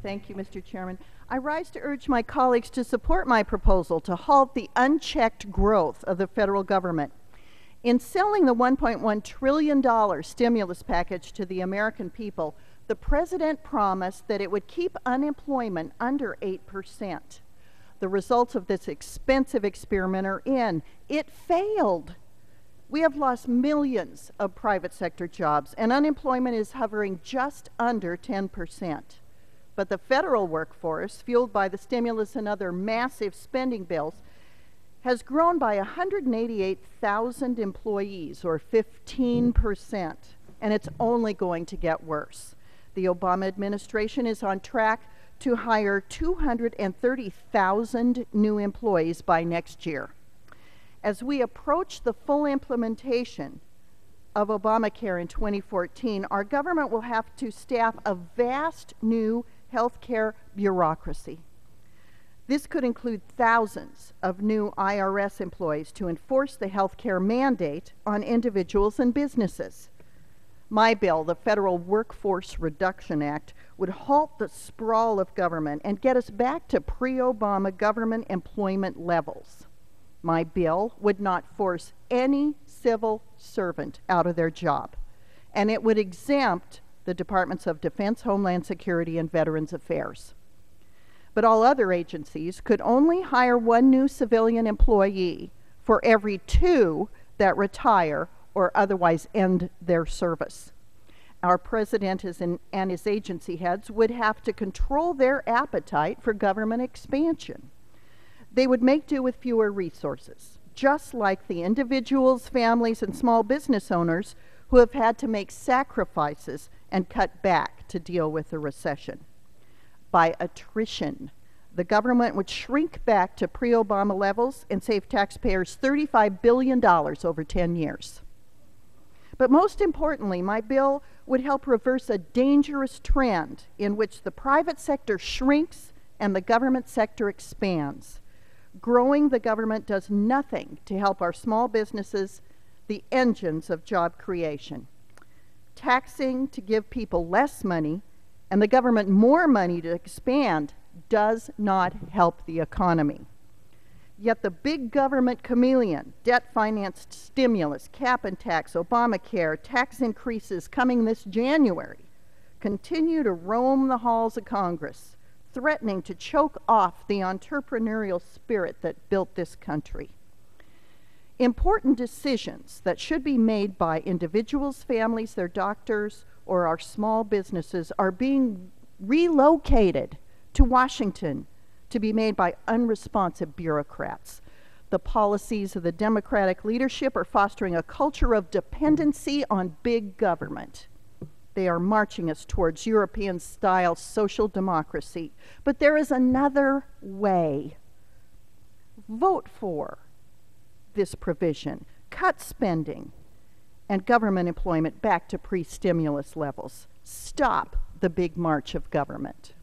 Thank you, Mr. Chairman. I rise to urge my colleagues to support my proposal to halt the unchecked growth of the federal government. In selling the $1.1 trillion stimulus package to the American people, the President promised that it would keep unemployment under 8%. The results of this expensive experiment are in. It failed. We have lost millions of private sector jobs, and unemployment is hovering just under 10%. But the federal workforce, fueled by the stimulus and other massive spending bills, has grown by 188,000 employees, or 15%, and it's only going to get worse. The Obama administration is on track to hire 230,000 new employees by next year. As we approach the full implementation of Obamacare in 2014, our government will have to staff a vast new healthcare bureaucracy. This could include thousands of new IRS employees to enforce the healthcare mandate on individuals and businesses. My bill, the Federal Workforce Reduction Act, would halt the sprawl of government and get us back to pre-Obama government employment levels. My bill would not force any civil servant out of their job, and it would exempt the Departments of Defense, Homeland Security, and Veterans Affairs. But all other agencies could only hire one new civilian employee for every 2 that retire or otherwise end their service. Our president and his agency heads would have to control their appetite for government expansion. They would make do with fewer resources, just like the individuals, families, and small business owners who have had to make sacrifices and cut back to deal with the recession. By attrition, the government would shrink back to pre-Obama levels and save taxpayers $35 billion over 10 years. But most importantly, my bill would help reverse a dangerous trend in which the private sector shrinks and the government sector expands. Growing the government does nothing to help our small businesses, the engines of job creation. Taxing to give people less money and the government more money to expand does not help the economy. Yet the big government chameleon, debt-financed stimulus, cap and tax, Obamacare, tax increases coming this January, continue to roam the halls of Congress, threatening to choke off the entrepreneurial spirit that built this country. Important decisions that should be made by individuals, families, their doctors, or our small businesses are being relocated to Washington to be made by unresponsive bureaucrats. The policies of the Democratic leadership are fostering a culture of dependency on big government. They are marching us towards European-style social democracy. But there is another way. Vote for this provision. Cut spending and government employment back to pre-stimulus levels. Stop the big march of government.